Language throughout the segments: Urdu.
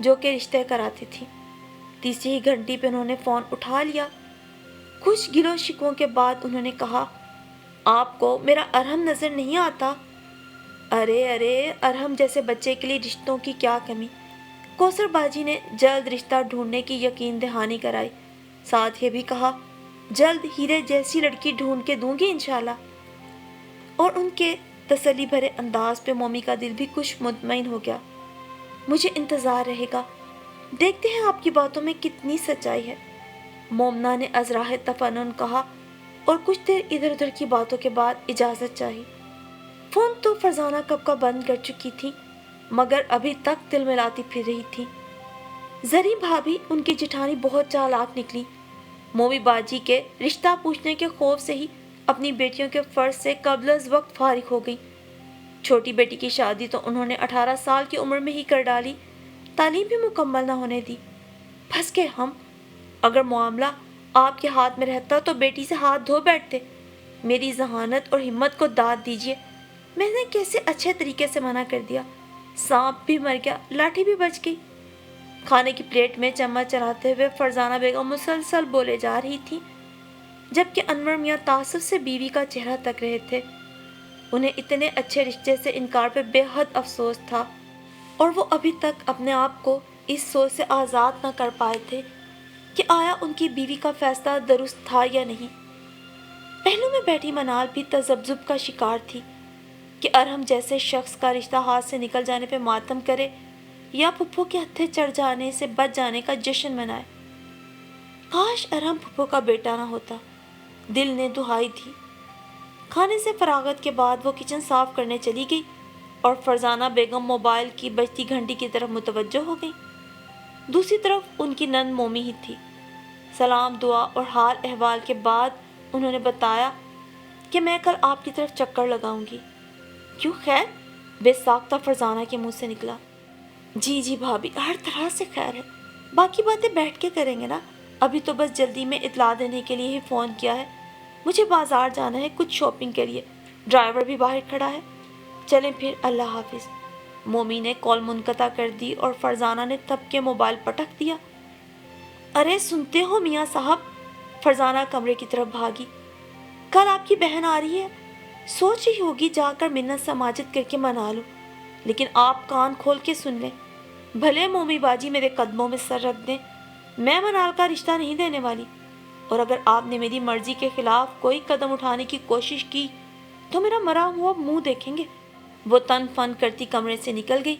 جو کہ رشتے کراتی تھی۔ تیسری ہی گھنٹی پہ انہوں نے فون اٹھا لیا۔ کچھ گلوں شکووں کے بعد انہوں نے کہا، آپ کو میرا ارحم نظر نہیں آتا؟ ارے ارحم جیسے بچے کے لیے رشتوں کی کیا کمی۔ کوثر باجی نے جلد رشتہ ڈھونڈنے کی یقین دہانی کرائی، ساتھ یہ بھی کہا، جلد ہیرے جیسی لڑکی ڈھونڈ کے دوں گی انشاءاللہ۔ اور ان کے تسلی بھرے انداز پہ مومی کا دل بھی کچھ مطمئن ہو گیا۔ مجھے انتظار رہے گا، دیکھتے ہیں آپ کی باتوں میں کتنی سچائی ہے، مومنہ نے ازراہ تفنن کہا اور کچھ دیر ادھر ادھر کی باتوں کے بعد اجازت چاہی۔ فون تو فرزانہ کب کا بند کر چکی تھی، مگر ابھی تک دل ملاتی پھر رہی تھی۔ زری بھابھی ان کی جٹھانی بہت چالاک نکلی، مومی باجی کے رشتہ پوچھنے کے خوف سے ہی اپنی بیٹیوں کے فرض سے قبل از وقت فارغ ہو گئی۔ چھوٹی بیٹی کی شادی تو انہوں نے 18 سال کی عمر میں ہی کر ڈالی، تعلیم بھی مکمل نہ ہونے دی۔ پھنس گئے ہم، اگر معاملہ آپ کے ہاتھ میں رہتا تو بیٹی سے ہاتھ دھو بیٹھتے۔ میری ذہانت اور ہمت کو داد دیجیے، میں نے کیسے اچھے طریقے سے منع کر دیا، سانپ بھی مر گیا، لاٹھی بھی بچ گئی۔ کھانے کی پلیٹ میں چمچ چلاتے ہوئے فرزانہ بیگم مسلسل بولے جا رہی تھی، جبکہ انور میاں تعصب سے بیوی کا چہرہ تک رہے تھے۔ انہیں اتنے اچھے رشتے سے انکار پہ بے حد افسوس تھا، اور وہ ابھی تک اپنے آپ کو اس سوچ سے آزاد نہ کر پائے تھے کہ آیا ان کی بیوی کا فیصلہ درست تھا یا نہیں۔ پہلو میں بیٹھی منال بھی تذبذب کا شکار تھی کہ ارحم جیسے شخص کا رشتہ ہاتھ سے نکل جانے پہ ماتم کرے یا پھپھو کے ہتھے چڑھ جانے سے بچ جانے کا جشن منائے۔ کاش ارحم پھپھو کا بیٹا نہ ہوتا، دل نے دہائی دی۔ کھانے سے فراغت کے بعد وہ کچن صاف کرنے چلی گئی اور فرزانہ بیگم موبائل کی بجتی گھنٹی کی طرف متوجہ ہو گئی۔ دوسری طرف ان کی نند مومی ہی تھی۔ سلام دعا اور حال احوال کے بعد انہوں نے بتایا کہ میں کل آپ کی طرف چکر لگاؤں گی۔ کیوں خیر؟ بے ساختہ فرزانہ کے منہ سے نکلا۔ جی بھابھی، ہر طرح سے خیر ہے، باقی باتیں بیٹھ کے کریں گے نا، ابھی تو بس جلدی میں اطلاع دینے کے لیے ہی فون کیا ہے، مجھے بازار جانا ہے کچھ شاپنگ کے لیے، ڈرائیور بھی باہر کھڑا ہے، چلیں پھر، اللہ حافظ۔ مومی نے کال منقطع کر دی اور فرزانہ نے تھپ کے موبائل پٹک دیا۔ ارے سنتے ہو میاں صاحب؟ فرزانہ کمرے کی طرف بھاگی۔ کل آپ کی بہن آ رہی ہے، سوچ رہی ہوگی جا کر منت سماجت کر کے منا لوں، لیکن آپ کان کھول کے سن لیں، بھلے مومی باجی میرے قدموں میں سر رکھ دیں، میں منال کا رشتہ نہیں دینے والی، اور اگر آپ نے میری مرضی کے خلاف کوئی قدم اٹھانے کی کوشش کی تو میرا مرا ہوا منہ دیکھیں گے۔ وہ تن فن کرتی کمرے سے نکل گئی،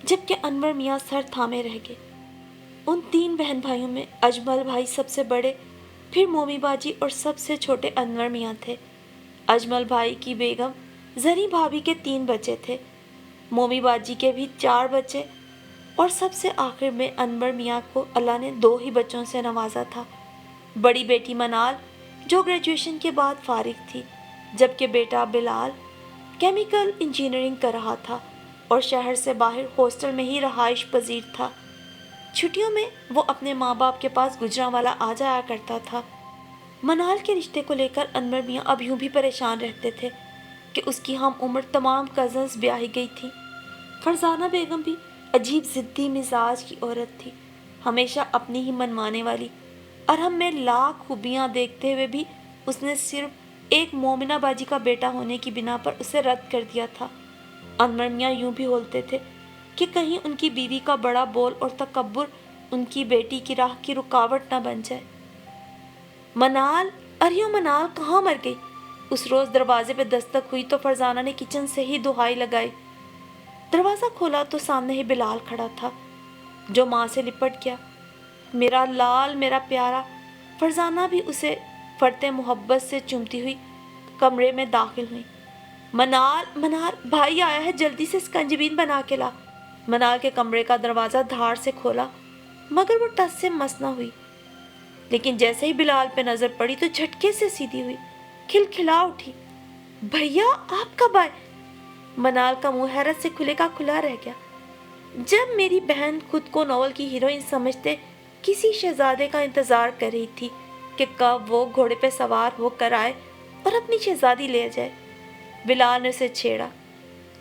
جبکہ انور میاں سر تھامے رہ گئے۔ ان 3 بہن بھائیوں میں اجمل بھائی سب سے بڑے، پھر مومی باجی اور سب سے چھوٹے انور میاں تھے۔ اجمل بھائی کی بیگم زری بھابھی کے 3 بچے تھے، مومی باجی کے بھی 4 بچے، اور سب سے آخر میں انور میاں کو اللہ نے 2 ہی بچوں سے نوازا تھا۔ بڑی بیٹی منال جو گریجویشن کے بعد فارغ تھی، جبکہ بیٹا بلال کیمیکل انجینئرنگ کر رہا تھا اور شہر سے باہر ہاسٹل میں ہی رہائش پذیر تھا۔ چھٹیوں میں وہ اپنے ماں باپ کے پاس گجرانوالا آ جایا کرتا تھا۔ منال کے رشتے کو لے کر انور میاں اب یوں بھی پریشان رہتے تھے کہ اس کی ہم عمر تمام کزنز بیاہی گئی تھی۔ فرزانہ بیگم بھی عجیب ضدی مزاج کی عورت تھی، ہمیشہ اپنی ہی منوانے والی۔ ارحم میں لاکھ خوبیاں دیکھتے ہوئے بھی اس نے صرف ایک مومنہ باجی کا بیٹا ہونے کی بنا پر اسے رد کر دیا تھا۔ انور میاں یوں بھی بولتے تھے کہ کہیں ان کی بیوی کا بڑا بول اور تکبر ان کی بیٹی کی راہ کی رکاوٹ نہ بن جائے۔ منال، ارے منال کہاں مر گئی؟ اس روز دروازے پہ دستک ہوئی تو فرزانہ نے کچن سے ہی دہائی لگائی۔ دروازہ کھولا تو سامنے ہی بلال کھڑا تھا، جو ماں سے لپٹ گیا۔ میرا لال، میرا پیارا۔ فرزانہ بھی اسے فرتے محبت سے چومتی ہوئی کمرے میں داخل ہوئی۔ منال بھائی آیا ہے، جلدی سے سکنجبین بنا کے لا۔ منال کے کمرے کا دروازہ دھاڑ سے کھولا، مگر وہ ٹس سے مس نہ ہوئی، لیکن جیسے ہی بلال پہ نظر پڑی تو جھٹکے سے سیدھی ہوئی، کھلکھلا اٹھی۔ بھیا آپ کب آئے؟ منال کا منہ حیرت سے کھلے کا کھلا رہ گیا۔ جب میری بہن خود کو ناول کی ہیروئن سمجھتے کسی شہزادے کا انتظار کر رہی تھی کہ کب وہ گھوڑے پہ سوار ہو کر آئے اور اپنی شہزادی لے جائے، بلال نے اسے چھیڑا۔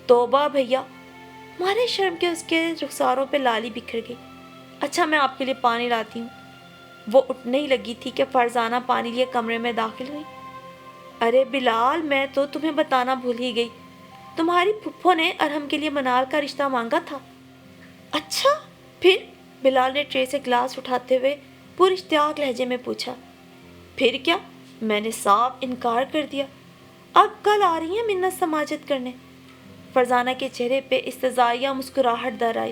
توبہ بھیا، مارے شرم کے اس کے رخساروں پہ لالی بکھر گئی۔ اچھا میں آپ کے لیے پانی لاتی ہوں۔ وہ اٹھنے ہی لگی تھی کہ فرزانہ پانی لیے کمرے میں داخل ہوئی۔ ارے بلال، میں تو تمہیں بتانا بھول ہی گئی، تمہاری پھپھو نے ارحم کے لیے منال کا رشتہ مانگا تھا۔ اچھا پھر؟ بلال نے ٹرے سے گلاس اٹھاتے ہوئے پوری اشتیاق لہجے میں پوچھا۔ پھر کیا، میں نے صاف انکار کر دیا۔ اب کل آ رہی ہیں منت سماجت کرنے۔ فرزانہ کے چہرے پہ استزائیہ مسکراہٹ در آئی۔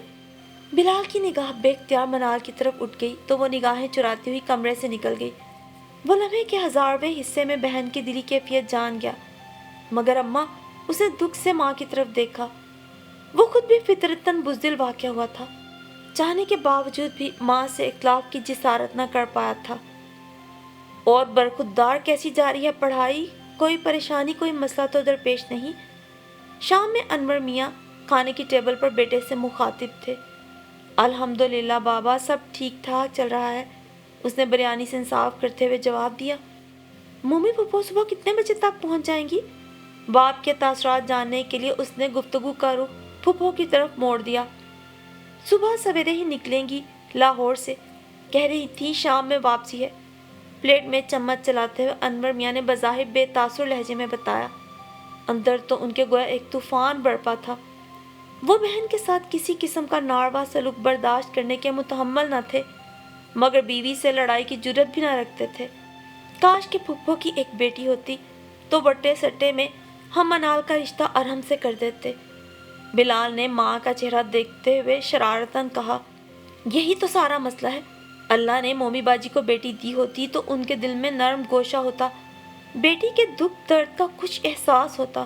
بلال کی نگاہ بے اختیار منال کی طرف اٹھ گئی تو وہ نگاہیں چراتی ہوئی کمرے سے نکل گئی۔ وہ لمحے کے ہزارویں حصے میں بہن کی دلی کیفیت جان گیا، مگر اماں، اسے دکھ سے ماں کی طرف دیکھا۔ وہ خود بھی فطرتاً بزدل واقع ہوا تھا، چاہنے کے باوجود بھی ماں سے اختلاف کی جسارت نہ کر پایا تھا۔ اور برخودار کیسی جا رہی ہے پڑھائی؟ کوئی پریشانی، کوئی مسئلہ تو درپیش نہیں؟ شام میں انور میاں کھانے کی ٹیبل پر بیٹے سے مخاطب تھے۔ الحمدللہ بابا، سب ٹھیک ٹھاک چل رہا ہے، اس نے بریانی سے انصاف کرتے ہوئے جواب دیا۔ مومی پھپھو صبح کتنے بجے تک پہنچ جائیں گی؟ باپ کے تاثرات جاننے کے لیے اس نے گفتگو کا رخ پھپھو کی طرف موڑ دیا۔ صبح سویرے ہی نکلیں گی لاہور سے، کہہ رہی تھی شام میں واپسی ہے۔ پلیٹ میں چمچ چلاتے ہوئے انور میاں نے بظاہر بے تاثر لہجے میں بتایا۔ اندر تو ان کے گویا ایک طوفان برپا تھا۔ وہ بہن کے ساتھ کسی قسم کا ناروا سلوک برداشت کرنے کے متحمل نہ تھے، مگر بیوی سے لڑائی کی جرت بھی نہ رکھتے تھے۔ کاش کہ پھپھو کی ایک بیٹی ہوتی تو وٹے سٹے میں ہم منال کا رشتہ ارحم سے کر دیتے۔ بلال نے ماں کا چہرہ دیکھتے ہوئے شرارتاً کہا، یہی تو سارا مسئلہ ہے۔ اللہ نے مومی باجی کو بیٹی دی ہوتی تو ان کے دل میں نرم گوشہ ہوتا، بیٹی کے دکھ درد کا کچھ احساس ہوتا۔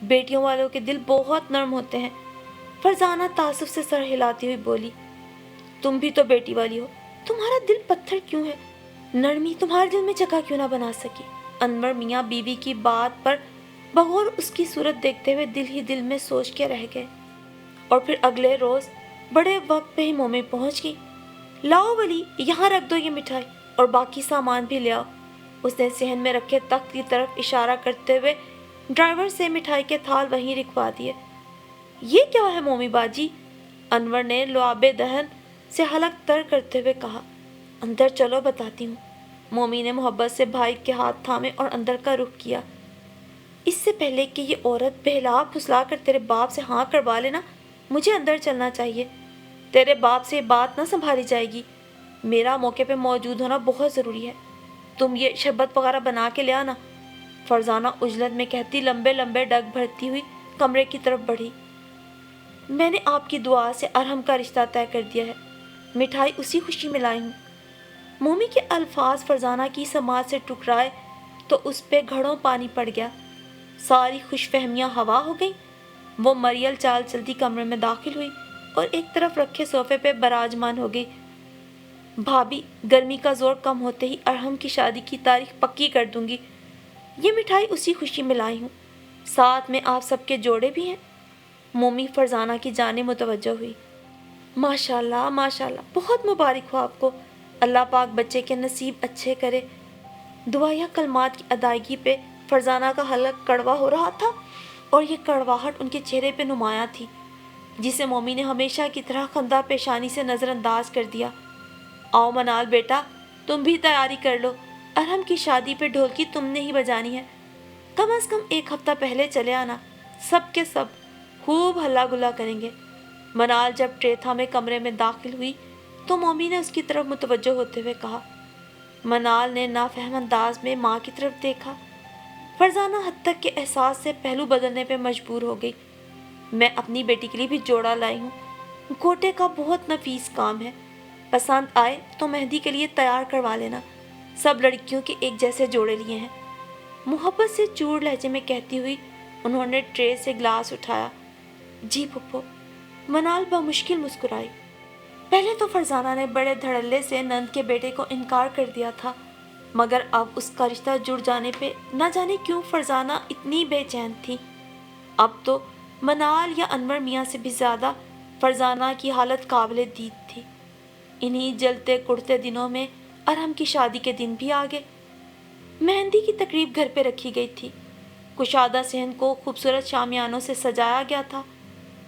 بیٹیوں والوں کے دل بہت نرم ہوتے ہیں۔ فرزانہ تعصب سے سر ہلاتی ہوئی بولی، تم بھی تو بیٹی والی ہو، تمہارا دل پتھر کیوں ہے؟ نرمی تمہارے دل میں جگہ کیوں نہ بنا سکی؟ انور میاں بیوی کی بات پر بغور اس کی صورت دیکھتے ہوئے دل ہی دل میں سوچ کے رہ گئے۔ اور پھر اگلے روز بڑے وقت پہ ہی مومی پہنچ گئی۔ لاؤ ولی، یہاں رکھ دو یہ مٹھائی، اور باقی سامان بھی لے آؤ۔ اس نے صحن میں رکھے تخت کی طرف اشارہ کرتے ہوئے ڈرائیور سے مٹھائی کے تھال وہیں رکھوا دیے۔ یہ کیا ہے مومی باجی؟ انور نے لعاب دہن سے حلق تر کرتے ہوئے کہا۔ اندر چلو بتاتی ہوں۔ مومی نے محبت سے بھائی کے ہاتھ تھامے اور اندر کا رخ کیا۔ اس سے پہلے کہ یہ عورت بہلا پھسلا کر تیرے باپ سے ہاں کروا لینا، مجھے اندر چلنا چاہیے۔ تیرے باپ سے یہ بات نہ سنبھالی جائے گی۔ میرا موقع پہ موجود ہونا بہت ضروری ہے۔ تم یہ شربت وغیرہ بنا کے لے آنا، فرزانہ عجلت میں کہتی لمبے لمبے ڈگ بھرتی ہوئی کمرے کی طرف بڑھی۔ میں نے آپ کی دعا سے ارحم کا رشتہ طے کر دیا ہے، مٹھائی اسی خوشی میں لائی ہوں۔ مومی کے الفاظ فرزانہ کی سماعت سے ٹکرائے تو اس پہ گھڑوں پانی پڑ گیا۔ ساری خوش فہمیاں ہوا ہو گئیں۔ وہ مریل چال چلتی کمرے میں داخل ہوئی اور ایک طرف رکھے صوفے پہ براجمان ہو گئی۔ بھابی، گرمی کا زور کم ہوتے ہی ارحم کی شادی کی تاریخ پکی کر دوں گی۔ یہ مٹھائی اسی خوشی میں لائی ہوں، ساتھ میں آپ سب کے جوڑے بھی ہیں۔ مومی فرزانہ کی جانب متوجہ ہوئی۔ ماشاءاللہ ماشاءاللہ، بہت مبارک ہو آپ کو، اللہ پاک بچے کے نصیب اچھے کرے۔ دعائیہ کلمات کی ادائیگی پہ فرزانہ کا حلق کڑوا ہو رہا تھا اور یہ کڑواہٹ ان کے چہرے پہ نمایاں تھی، جسے مومی نے ہمیشہ کی طرح خندہ پیشانی سے نظر انداز کر دیا۔ آؤ منال بیٹا، تم بھی تیاری کر لو، ارحم کی شادی پہ ڈھولکی تم نے ہی بجانی ہے۔ کم از کم ایک ہفتہ پہلے چلے آنا، سب کے سب خوب ہلہ گلا کریں گے۔ منال جب ٹرے تھامے کمرے میں داخل ہوئی تو مومی نے اس کی طرف متوجہ ہوتے ہوئے کہا۔ منال نے نافہم انداز میں ماں کی طرف دیکھا۔ فرزانہ حد تک کے احساس سے پہلو بدلنے پہ مجبور ہو گئی۔ میں اپنی بیٹی کے لیے بھی جوڑا لائی ہوں، گوٹے کا بہت نفیس کام ہے، پسند آئے تو مہندی کے لیے تیار کروا لینا، سب لڑکیوں کے ایک جیسے جوڑے لیے ہیں۔ محبت سے چور لہجے میں کہتی ہوئی انہوں نے ٹرے سے گلاس اٹھایا۔ جی پھپھو، منال بمشکل مسکرائی۔ پہلے تو فرزانہ نے بڑے دھڑلے سے نند کے بیٹے کو انکار کر دیا تھا، مگر اب اس کا رشتہ جڑ جانے پہ نہ جانے کیوں فرزانہ اتنی بے چین تھی۔ اب تو منال یا انور میاں سے بھی زیادہ فرزانہ کی حالت قابل دید تھی۔ انہی جلتے کڑتے دنوں میں ارحم کی شادی کے دن بھی آ گئے۔ مہندی کی تقریب گھر پہ رکھی گئی تھی۔ کشادہ صحن کو خوبصورت شامیانوں سے سجایا گیا تھا۔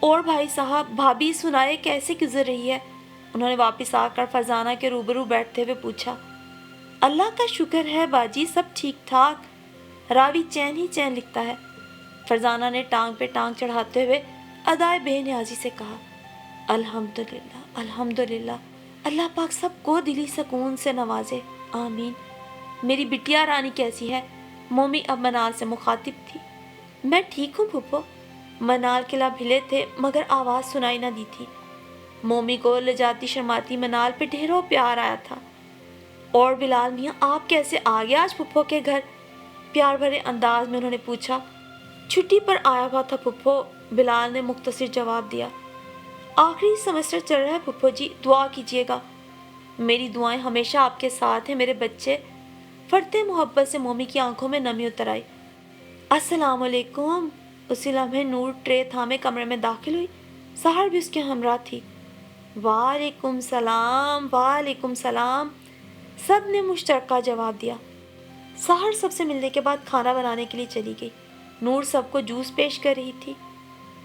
اور بھائی صاحب بھابھی سنائے کیسے گزر رہی ہے؟ انہوں نے واپس آ کر فرزانہ کے روبرو بیٹھتے ہوئے پوچھا۔ اللہ کا شکر ہے باجی، سب ٹھیک ٹھاک، راوی چین ہی چین لکھتا ہے، فرزانہ نے ٹانگ پہ ٹانگ چڑھاتے ہوئے ادائے بے نیازی سے کہا۔ الحمدللہ الحمدللہ، اللہ پاک سب کو دلی سکون سے نوازے، آمین۔ میری بٹیا رانی کیسی ہے؟ مومی اب منال سے مخاطب تھی۔ میں ٹھیک ہوں پھپھو۔ منال کے لب ہلے تھے مگر آواز سنائی نہ دی تھی۔ مومی کو لجاتی شرماتی منال پہ ڈھیروں پیار آیا تھا۔ اور بلال میاں آپ کیسے آ گیا آج پھپھو کے گھر؟ پیار بھرے انداز میں انہوں نے پوچھا۔ چھٹی پر آیا ہوا تھا پھپھو، بلال نے مختصر جواب دیا۔ آخری سمسٹر چل رہا ہے پھپھو جی، دعا کیجیے گا۔ میری دعائیں ہمیشہ آپ کے ساتھ ہیں میرے بچے۔ فرتے محبت سے مومی کی آنکھوں میں نمی اتر آئی۔ السلام علیکم۔ اسی لمحے نور ٹرے تھامے کمرے میں داخل ہوئی، سحر بھی اس کے ہمراہ تھی۔ وعلیکم السلام وعلیکم السلام، سب نے مشترکہ جواب دیا۔ سحر سب سے ملنے کے بعد کھانا بنانے کے لیے چلی گئی۔ نور سب کو جوس پیش کر رہی تھی۔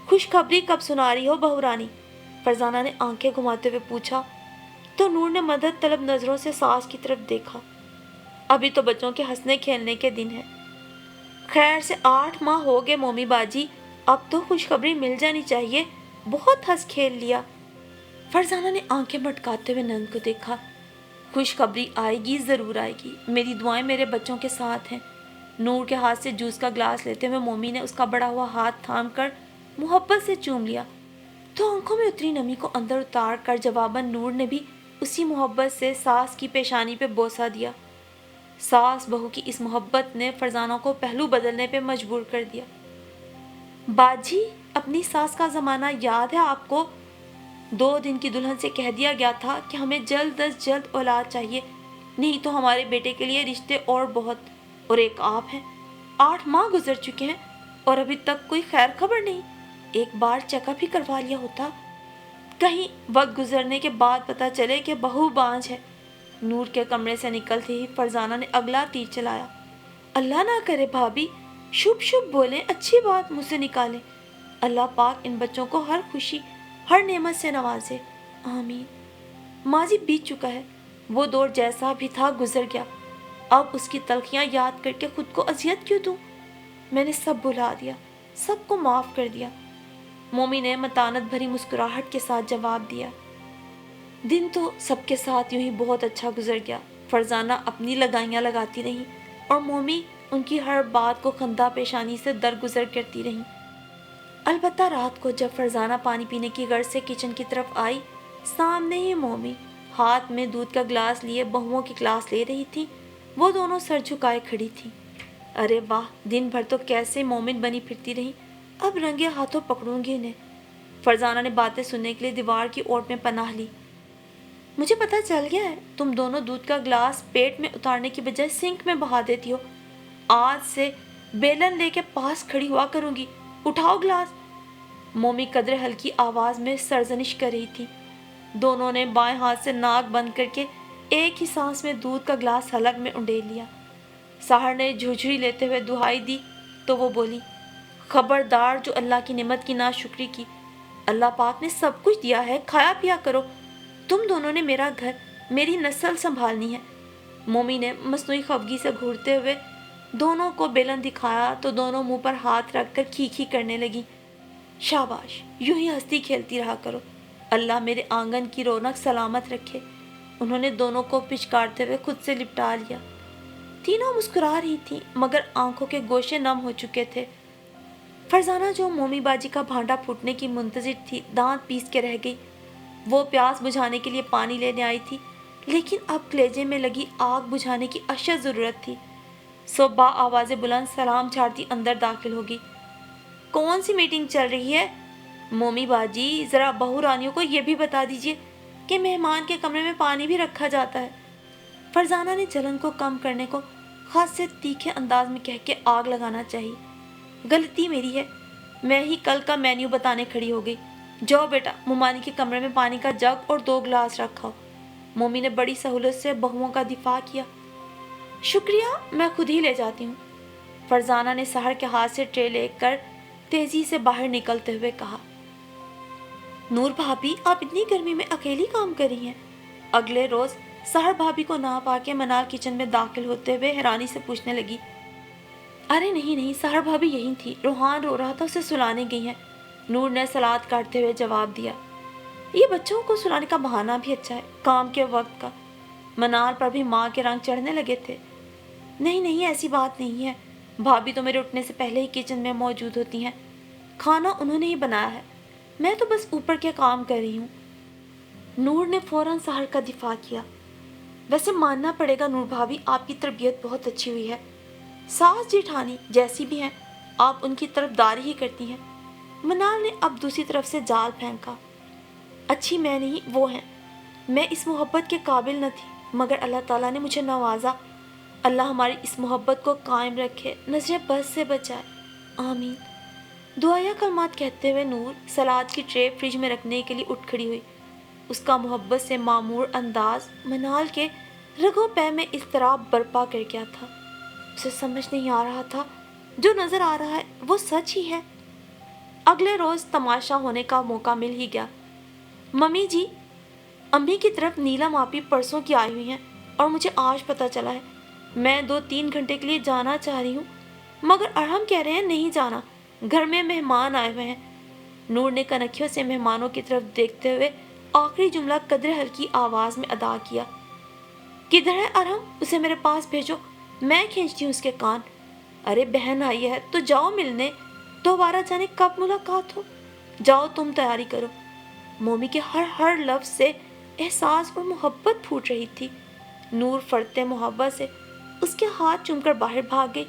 خوشخبری کب سنا رہی ہو بہو رانی؟ فرزانہ نے آنکھیں گھماتے ہوئے پوچھا تو نور نے مدد طلب نظروں سے ساس کی طرف دیکھا۔ ابھی تو بچوں کے ہنسنے کھیلنے کے دن ہیں۔ خیر سے 8 ماہ ہو گئے مومی باجی، اب تو خوشخبری مل جانی چاہیے، بہت ہنس کھیل لیا۔ فرزانہ نے آنکھیں مٹکاتے ہوئے نند کو دیکھا۔ خوشخبری آئے گی، ضرور آئے گی، میری دعائیں میرے بچوں کے ساتھ ہیں۔ نور کے ہاتھ سے جوس کا گلاس لیتے ہوئے مومی نے اس کا بڑا ہوا ہاتھ تھام کر محبت سے چوم لیا تو آنکھوں میں اتری نمی کو اندر اتار کر جواباً نور نے بھی اسی محبت سے ساس کی پیشانی پہ بوسہ دیا۔ ساس بہو کی اس محبت نے فرزانہ کو پہلو بدلنے پہ مجبور کر دیا۔ باجی اپنی ساس کا زمانہ یاد ہے آپ کو؟ 2 دن کی دلہن سے کہہ دیا گیا تھا کہ ہمیں جلد از جلد اولاد چاہیے، نہیں تو ہمارے بیٹے کے لیے رشتے اور بہت، اور ایک آپ ہیں۔ 8 ماہ گزر چکے ہیں اور ابھی تک کوئی خیر خبر نہیں۔ ایک بار چیک اپ ہی کروا لیا ہوتا، کہیں وقت گزرنے کے بعد پتہ چلے کہ بہو بانجھ ہے۔ نور کے کمرے سے نکلتے ہی فرزانہ نے اگلا تیر چلایا۔ اللہ نہ کرے بھابھی، شبھ شبھ بولیں، اچھی بات منہ سے نکالیں، اللہ پاک ان بچوں کو ہر خوشی ہر نعمت سے نوازے، آمین۔ ماضی بیت چکا ہے، وہ دور جیسا بھی تھا گزر گیا، اب اس کی تلخیاں یاد کر کے خود کو اذیت کیوں دوں؟ میں نے سب بھلا دیا، سب کو معاف کر دیا۔ مومی نے متانت بھری مسکراہٹ کے ساتھ جواب دیا۔ دن تو سب کے ساتھ یوں ہی بہت اچھا گزر گیا۔ فرزانہ اپنی لگائیاں لگاتی رہی اور مومی ان کی ہر بات کو خندہ پیشانی سے درگزر کرتی رہی۔ البتہ رات کو جب فرزانہ پانی پینے کی غرض سے کچن کی طرف آئی، سامنے ہی مومی ہاتھ میں دودھ کا گلاس لیے بہوؤں کی کلاس لے رہی تھی۔ وہ دونوں سر جھکائے کھڑی تھی۔ ارے واہ، دن بھر تو کیسے مومن بنی پھرتی رہی، اب رنگے ہاتھوں پکڑوں گی انہیں۔ فرزانہ نے باتیں سننے کے لیے دیوار کی اوٹ میں پناہ لی۔ مجھے پتہ چل گیا ہے، تم دونوں دودھ کا گلاس پیٹ میں اتارنے کی بجائے سنک میں بہا دیتی ہو۔ آج سے بیلن لے کے پاس کھڑی ہوا کروں گی، اٹھاؤ گلاس۔ مومی قدر ہلکی آواز میں سرزنش کر رہی تھی۔ دونوں نے بائیں ہاتھ سے ناک بند کر کے ایک ہی سانس میں دودھ کا گلاس حلق میں انڈیل لیا۔ سحر نے جھرجھری لیتے ہوئے دہائی دی تو وہ بولی، خبردار جو اللہ کی نعمت کی ناشکری کی، اللہ پاک نے سب کچھ دیا ہے، کھایا پیا کرو، تم دونوں نے میرا گھر میری نسل سنبھالنی ہے۔ مومی نے مصنوعی خفگی سے گھورتے ہوئے دونوں کو بیلن دکھایا تو دونوں منہ پر ہاتھ رکھ کر کھی کرنے لگی۔ شاباش، یوں ہی ہستی کھیلتی رہا کرو، اللہ میرے آنگن کی رونق سلامت رکھے۔ انہوں نے دونوں کو پچکارتے ہوئے خود سے لپٹا لیا۔ تینوں مسکرا رہی تھیں مگر آنکھوں کے گوشے نم ہو چکے تھے۔ فرزانہ جو مومی باجی کا بھانڈا پھوٹنے کی منتظر تھی، دانت پیس کے رہ گئی۔ وہ پیاس بجھانے کے لیے پانی لینے آئی تھی، لیکن اب کلیجے میں لگی آگ بجھانے کی اشد ضرورت تھی۔ سو با آواز بلند سلام جھاڑتی اندر داخل ہوگی۔ کون سی میٹنگ چل رہی ہے؟ مومی باجی ذرا بہو رانیوں کو یہ بھی بتا دیجیے کہ مہمان کے کمرے میں پانی بھی رکھا جاتا ہے۔ فرزانہ نے جلن کو کم کرنے کو خاص سے تیکھے انداز میں کہہ کے آگ لگانا چاہیے۔ غلطی میری ہے، میں ہی کل کا مینیو بتانے کھڑی ہو گئی۔ جاؤ بیٹا، ممانی کے کمرے میں پانی کا جگ اور 2 گلاس رکھاؤ۔ مومی نے بڑی سہولت سے بہوؤں کا دفاع کیا۔ شکریہ، میں خود ہی لے جاتی ہوں۔ فرزانہ نے سحر کے ہاتھ سے ٹرے لے کر تیزی سے باہر نکلتے ہوئے کہا۔ نور بھابی آپ اتنی گرمی میں اکیلی کام کر رہی ہیں؟ اگلے روز سحر بھابی کو نہ پا کے منال کچن میں داخل ہوتے ہوئے حیرانی سے پوچھنے لگی۔ ارے نہیں، سحر بھابی یہی تھی، روحان رو رہا تھا، اسے سلانے گئی ہیں، نور نے سلاد کاٹتے ہوئے جواب دیا۔ یہ بچوں کو سلانے کا بہانہ بھی اچھا ہے، کام کے وقت کا۔ منال پر بھی ماں کے رنگ چڑھنے لگے تھے۔ نہیں ایسی بات نہیں ہے، بھابی تو میرے اٹھنے سے پہلے ہی کچن میں موجود ہوتی ہیں، کھانا انہوں نے ہی بنایا ہے، میں تو بس اوپر کے کام کر رہی ہوں۔ نور نے فوراً سحر کا دفاع کیا۔ ویسے ماننا پڑے گا نور بھابی، آپ کی تربیت بہت اچھی ہوئی ہے، ساس جیٹھانی جیسی بھی ہیں آپ ان کی طرف داری ہی کرتی ہیں۔ منال نے اب دوسری طرف سے جال پھینکا۔ اچھی میں نہیں، وہ ہیں، میں اس محبت کے قابل نہ تھی، مگر اللہ تعالیٰ نے مجھے نوازا، اللہ ہماری اس محبت کو قائم رکھے، نظر بد سے بچائے، آمین۔ دعائیا کلمات کہتے ہوئے نور سلاد کی ٹرے فریج میں رکھنے کے لیے اٹھ کھڑی ہوئی۔ اس کا محبت سے معمور انداز منال کے رگوں پہ میں اضطراب برپا کر گیا تھا۔ اسے سمجھ نہیں آ رہا تھا جو نظر آ رہا ہے وہ سچ ہی ہے۔ اگلے روز تماشا ہونے کا موقع مل ہی گیا۔ ممی جی، امی کی طرف نیلم آپی پرسوں کی آئی ہوئی ہیں اور مجھے آج پتہ چلا ہے، میں 2-3 گھنٹے کے لیے جانا چاہ رہی ہوں، مگر ارحم کہہ رہے ہیں نہیں جانا، گھر میں مہمان آئے ہوئے ہیں۔ نور نے کنکھیوں سے مہمانوں کی طرف دیکھتے ہوئے آخری جملہ قدر ہلکی آواز میں ادا کیا۔ کدھر ہے ارحم؟ اسے میرے پاس بھیجو، میں کھینچتی ہوں اس کے کان۔ ارے بہن آئی ہے تو جاؤ ملنے، دوبارہ جانے کب ملاقات ہو، جاؤ تم تیاری کرو۔ مومی کے ہر لفظ سے احساس اور محبت پھوٹ رہی تھی۔ نور فرتے محبت سے اس کے ہاتھ چوم کر باہر بھاگ گئی۔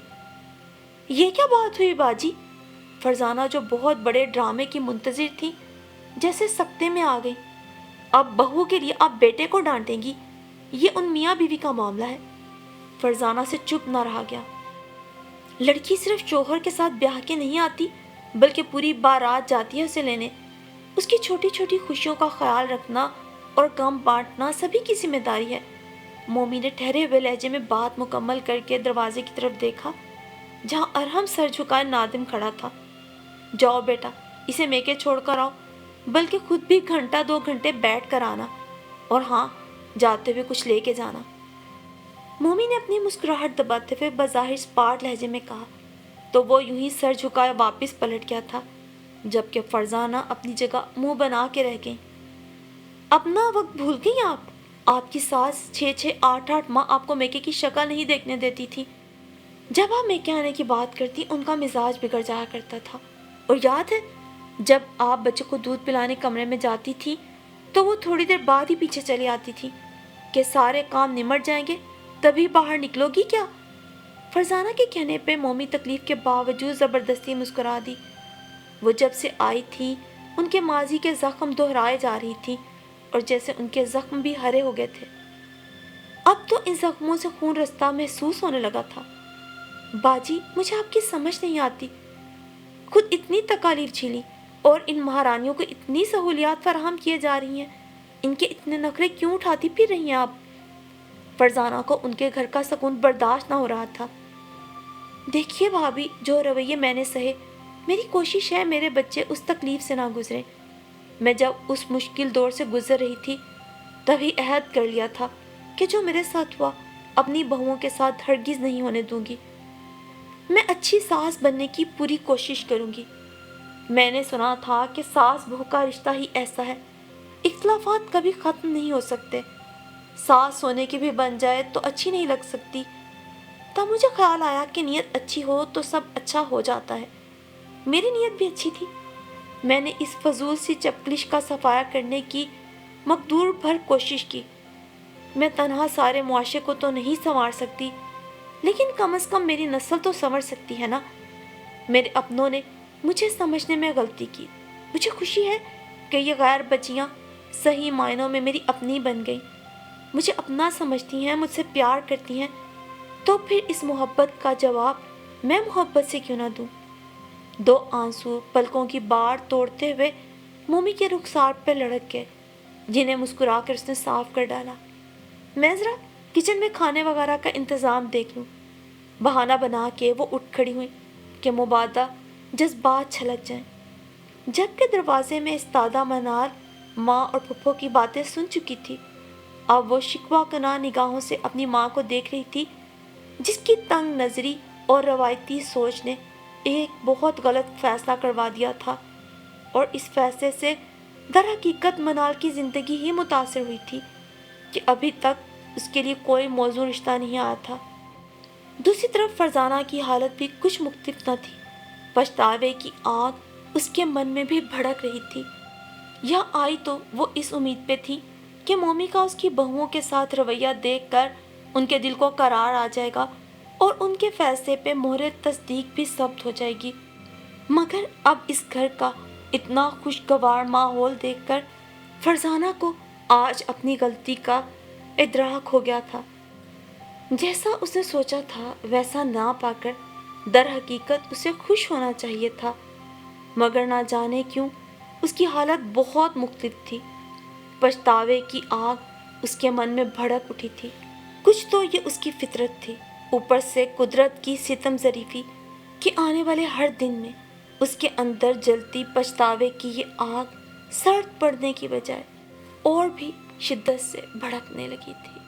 یہ کیا بات ہوئی باجی؟ فرزانہ جو بہت بڑے ڈرامے کی منتظر تھی جیسے سکتے میں آ گئی۔ اب بہو کے لیے آپ بیٹے کو ڈانٹیں گی؟ یہ ان میاں بیوی کا معاملہ ہے۔ فرزانہ سے چپ نہ رہا گیا۔ لڑکی صرف شوہر کے ساتھ بیاہ کے نہیں آتی بلکہ پوری بارات جاتی ہے اسے لینے۔ اس کی چھوٹی چھوٹی خوشیوں کا خیال رکھنا اور غم بانٹنا سبھی کی ذمہ داری ہے۔ مومی نے ٹھہرے ہوئے لہجے میں بات مکمل کر کے دروازے کی طرف دیکھا جہاں ارحم سر جھکائے نادم کھڑا تھا۔ جاؤ بیٹا، اسے میکے چھوڑ کر آؤ، بلکہ خود بھی 1-2 گھنٹے بیٹھ کر آنا، اور ہاں، جاتے ہوئے کچھ لے کے جانا۔ مومی نے اپنی مسکراہٹ دباتے ہوئے بظاہر اسپاٹ لہجے میں کہا تو وہ یوں ہی سر جھکائے واپس پلٹ گیا تھا، جبکہ فرزانہ اپنی جگہ منہ بنا کے رہ گئی۔ اپنا وقت بھول گئی آپ کی ساس 6-8 ماہ آپ کو میکے کی شکل نہیں دیکھنے دیتی تھی۔ جب آپ میکے آنے کی بات کرتی ان کا مزاج بگڑ جایا کرتا تھا، اور یاد ہے جب آپ بچے کو دودھ پلانے کمرے میں جاتی تھی تو وہ تھوڑی دیر بعد ہی پیچھے چلی آتی تھی کہ سارے کام نمٹ جائیں گے تبھی باہر نکلو گی کیا؟ فرزانہ کے کہنے پہ مومی تکلیف کے باوجود زبردستی مسکرا دی۔ وہ جب سے آئی تھی ان کے ماضی کے زخم دہرائے جا رہی تھی اور جیسے ان کے زخم بھی ہرے ہو گئے تھے۔ اب تو ان زخموں سے خون رستہ محسوس ہونے لگا تھا۔ باجی، مجھے آپ کی سمجھ نہیں آتی، خود اتنی تکالیف جھیلی اور ان مہارانیوں کو اتنی سہولیات فراہم کیے جا رہی ہیں، ان کے اتنے نخرے کیوں اٹھاتی پھر رہی ہیں آپ؟ فرزانہ کو ان کے گھر کا سکون برداشت نہ ہو رہا تھا۔ دیکھیے بھابی، جو رویے میں نے سہے، میری کوشش ہے میرے بچے اس تکلیف سے نہ گزریں۔ میں جب اس مشکل دور سے گزر رہی تھی تبھی عہد کر لیا تھا کہ جو میرے ساتھ ہوا اپنی بہوؤں کے ساتھ ہرگز نہیں ہونے دوں گی۔ میں اچھی ساس بننے کی پوری کوشش کروں گی۔ میں نے سنا تھا کہ ساس بہو کا رشتہ ہی ایسا ہے، اختلافات کبھی ختم نہیں ہو سکتے، ساس سونے کی بھی بن جائے تو اچھی نہیں لگ سکتی۔ تب مجھے خیال آیا کہ نیت اچھی ہو تو سب اچھا ہو جاتا ہے۔ میری نیت بھی اچھی تھی، میں نے اس فضول سی چپکلش کا صفایا کرنے کی مقدور بھر کوشش کی۔ میں تنہا سارے معاشرے کو تو نہیں سنوار سکتی، لیکن کم از کم میری نسل تو سنور سکتی ہے نا۔ میرے اپنوں نے مجھے سمجھنے میں غلطی کی، مجھے خوشی ہے کہ یہ غیر بچیاں صحیح معنوں میں میری اپنی بن گئی، مجھے اپنا سمجھتی ہیں، مجھ سے پیار کرتی ہیں، تو پھر اس محبت کا جواب میں محبت سے کیوں نہ دوں؟ 2 آنسو پلکوں کی باڑ توڑتے ہوئے مومی کے رخسار پہ لڑک گئے، جنہیں مسکرا کر اس نے صاف کر ڈالا۔ میں ذرا کچن میں کھانے وغیرہ کا انتظام دیکھ لوں۔ بہانہ بنا کے وہ اٹھ کھڑی ہوئی کہ مبادہ جذبات چھلک جائیں۔ جبکہ دروازے میں استادہ منال ماں اور پھپھو کی باتیں سن چکی تھی، اب وہ شکوہ کناں نگاہوں سے اپنی ماں کو دیکھ رہی تھی، جس کی تنگ نظری اور روایتی سوچ نے ایک بہت غلط فیصلہ کروا دیا تھا، اور اس فیصلے سے در حقیقت منال کی زندگی ہی متاثر ہوئی تھی کہ ابھی تک اس کے لیے کوئی موزوں رشتہ نہیں آیا تھا۔ دوسری طرف فرزانہ کی حالت بھی کچھ مختلف نہ تھی۔ پچھتاوے کی آگ اس کے من میں بھی بھڑک رہی تھی۔ یہاں آئی تو وہ اس امید پہ تھی کہ مومی کا اس کی بہوؤں کے ساتھ رویہ دیکھ کر ان کے دل کو قرار آ جائے گا اور ان کے فیصلے پہ مہر تصدیق بھی ثبت ہو جائے گی، مگر اب اس گھر کا اتنا خوشگوار ماحول دیکھ کر فرزانہ کو آج اپنی غلطی کا ادراک ہو گیا تھا۔ جیسا اس نے سوچا تھا ویسا نہ پا کر در حقیقت اسے خوش ہونا چاہیے تھا، مگر نہ جانے کیوں اس کی حالت بہت مختلف تھی۔ پچھتاوے کی آگ اس کے من میں بھڑک اٹھی تھی۔ کچھ تو یہ اس کی فطرت تھی، اوپر سے قدرت کی ستم ظریفی کہ آنے والے ہر دن میں اس کے اندر جلتی پچھتاوے کی یہ آگ سرد پڑنے کی بجائے اور بھی شدت سے بھڑکنے لگی تھی۔